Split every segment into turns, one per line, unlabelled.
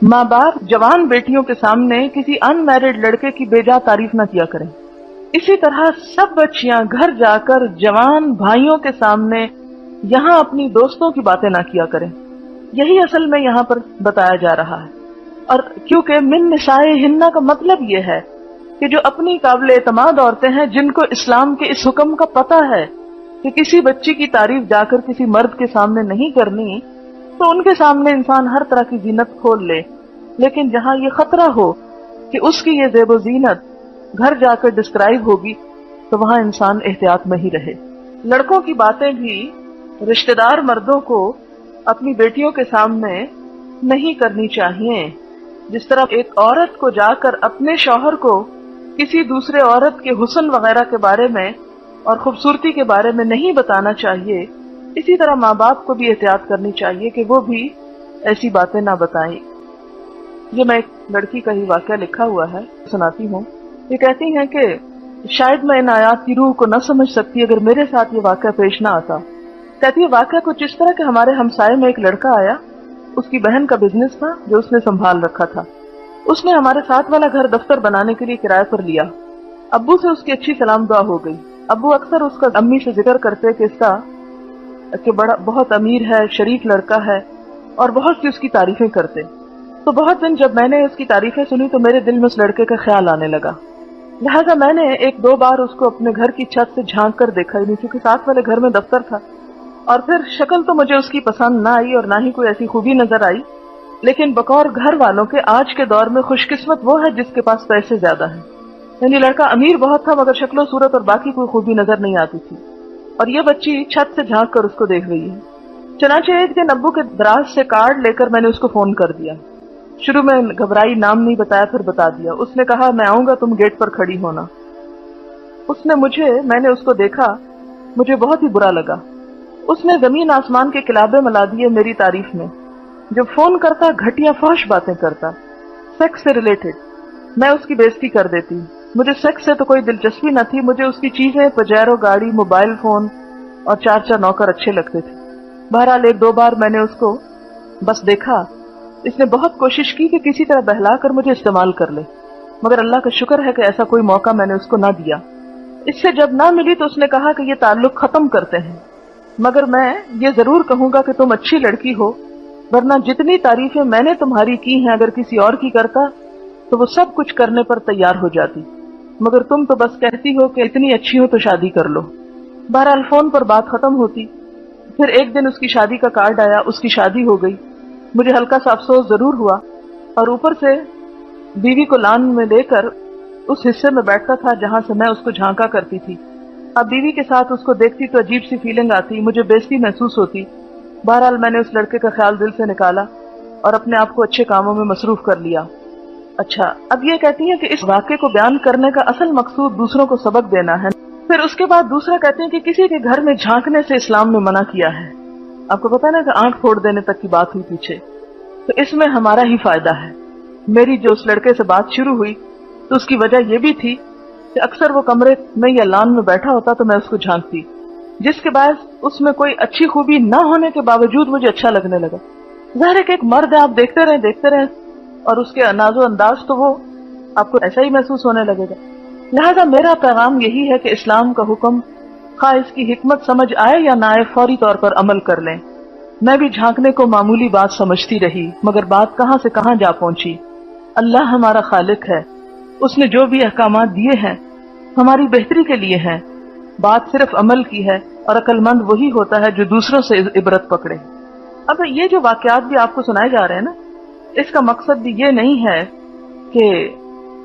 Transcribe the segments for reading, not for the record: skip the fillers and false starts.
माँ बाप जवान बेटियों के सामने किसी अनमैरिड लड़के की बेजा तारीफ न किया करें। इसी तरह सब बच्चियां घर जाकर जवान भाइयों के सामने यहाँ अपनी दोस्तों की बातें ना किया करें। यही असल में यहाँ पर बताया जा रहा है। और क्योंकि मिन निसाए हिन्ना का मतलब ये है कि जो अपनी काबिल एतमाद औरतें हैं, जिनको इस्लाम के इस हुक्म का पता है कि किसी बच्ची की तारीफ जाकर किसी मर्द के सामने नहीं करनी, तो उनके सामने इंसान हर तरह की जीनत खोल ले। लेकिन जहाँ ये खतरा हो कि उसकी ये ज़ेबो जीनत घर जाकर डिस्क्राइब होगी, तो वहां इंसान एहतियात में ही रहे। लड़कों की बातें भी रिश्तेदार मर्दों को अपनी बेटियों के सामने नहीं करनी चाहिए। जिस तरह एक औरत को जाकर अपने शौहर को किसी दूसरे औरत के हुस्न वगैरह के बारे में और खूबसूरती के बारे में नहीं बताना चाहिए, इसी तरह माँ बाप को भी एहतियात करनी चाहिए कि वो भी ऐसी बातें ना बताएं। ये मैं एक लड़की का ही वाकया लिखा हुआ है, सुनाती हूँ। ये कहती हैं कि शायद मैं इन आयात की रूह को न समझ सकती अगर मेरे साथ ये वाकया पेश ना आता। कहती है वाकया कुछ इस तरह कि हमारे हमसाये में एक लड़का आया, उसकी बहन का बिजनेस था जो उसने संभाल रखा था। उसने हमारे साथ वाला घर दफ्तर बनाने के लिए किराए पर लिया। अब्बू से उसकी अच्छी सलाम दुआ हो गई। अब्बू अक्सर उसका अम्मी से जिक्र करते कि इसका कि बड़ा बहुत अमीर है, शरीफ लड़का है, और बहुत सी उसकी तारीफें करते। तो बहुत दिन जब मैंने उसकी तारीफें सुनी तो मेरे दिल में उस लड़के का ख्याल आने लगा। लिहाजा मैंने एक दो बार उसको अपने घर की छत से झांक कर देखा ही नहीं, क्योंकि साथ वाले घर में दफ्तर था। और फिर शक्ल तो मुझे उसकी पसंद ना आई और ना ही कोई ऐसी खूबी नजर आई। लेकिन बकौर घर वालों के आज के दौर में खुशकिस्मत वो है जिसके पास पैसे ज्यादा हैं। यानी लड़का अमीर बहुत था मगर शक्लो सूरत और बाकी कोई खूबी नजर नहीं आती थी। और ये बच्ची छत से झांक कर उसको देख रही है। चनाचे एक दिन अब्बू के दराज से कार्ड लेकर मैंने उसको फोन कर दिया। शुरू में घबराई, नाम नहीं बताया, फिर बता दिया। उसने कहा मैं आऊंगा, तुम गेट पर खड़ी होना। मैंने उसको देखा, मुझे बहुत ही बुरा लगा। उसने जमीन आसमान के किलाबे मिला दिए मेरी तारीफ में। जब फोन करता घटिया फहश बातें करता, सेक्स से रिलेटेड। मैं उसकी बेइज्जती कर देती। मुझे सेक्स से तो कोई दिलचस्पी न थी, मुझे उसकी चीजें, पजेरो गाड़ी, मोबाइल फोन और 4 नौकर अच्छे लगते थे। बहरहाल एक दो बार मैंने उसको बस देखा। इसने बहुत कोशिश की कि किसी तरह बहला कर मुझे इस्तेमाल कर ले, मगर अल्लाह का शुक्र है कि ऐसा कोई मौका मैंने उसको ना दिया। इससे जब ना मिली तो उसने कहा कि ये ताल्लुक खत्म करते हैं, मगर मैं ये जरूर कहूंगा कि तुम अच्छी लड़की हो, वरना जितनी तारीफें मैंने तुम्हारी की हैं अगर किसी और की करता तो वो सब कुछ करने पर तैयार हो जाती, मगर तुम तो बस कहती हो कि इतनी अच्छी हो तो शादी कर लो। बहरहाल फोन पर बात खत्म होती। फिर एक दिन उसकी शादी का कार्ड आया, उसकी शादी हो गई। मुझे हल्का सा अफसोस जरूर हुआ, और ऊपर से बीवी को लान में लेकर उस हिस्से में बैठता था जहां से मैं उसको झांका करती थी। अब बीवी के साथ उसको देखती तो अजीब सी फीलिंग आती, मुझे बेइज्जती महसूस होती। बहरहाल मैंने उस लड़के का ख्याल दिल से निकाला और अपने आप को अच्छे कामों में मसरूफ कर लिया। अच्छा, अब ये कहती है कि इस वाक़े को बयान करने का असल मकसूद दूसरों को सबक देना है। फिर उसके बाद दूसरा कहते हैं कि किसी के घर में झांकने से इस्लाम ने मना किया है। आपको पता है ना कि आंख फोड़ देने तक की बात हुई पीछे, तो इसमें हमारा ही फायदा है। मेरी जो उस लड़के से बात शुरू हुई तो उसकी वजह यह भी थी कि अक्सर वो कमरे में या लान में बैठा होता तो मैं उसको झांकती, जिसके बाद उसमें कोई अच्छी खूबी न होने के बावजूद मुझे अच्छा लगने लगा। ज़ाहिर है कि एक मर्द है, आप देखते रहे और उसके अनाजो अंदाज तो वो आपको ऐसा ही महसूस होने लगेगा। लिहाजा मेरा पैगाम यही है कि इस्लाम का हुक्म, खा इसकी हिकमत समझ आए या ना आए, फौरी तौर पर अमल कर लें। मैं भी झांकने को मामूली बात समझती रही, मगर बात कहां से कहां जा पहुंची। अल्लाह हमारा खालिक है, उसने जो भी अहकामात दिए हैं हमारी बेहतरी के लिए हैं। बात सिर्फ अमल की है, और अक्लमंद वही होता है जो दूसरों से इबरत पकड़े। अब ये जो वाकयात भी आपको सुनाए जा रहे हैं ना, इसका मकसद भी ये नहीं है कि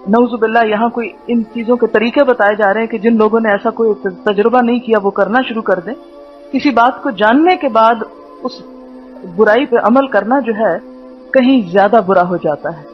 नऊजुबिल्लाह यहाँ कोई इन चीजों के तरीके बताए जा रहे हैं कि जिन लोगों ने ऐसा कोई तजुर्बा नहीं किया वो करना शुरू कर दें। किसी बात को जानने के बाद उस बुराई पे अमल करना जो है कहीं ज्यादा बुरा हो जाता है।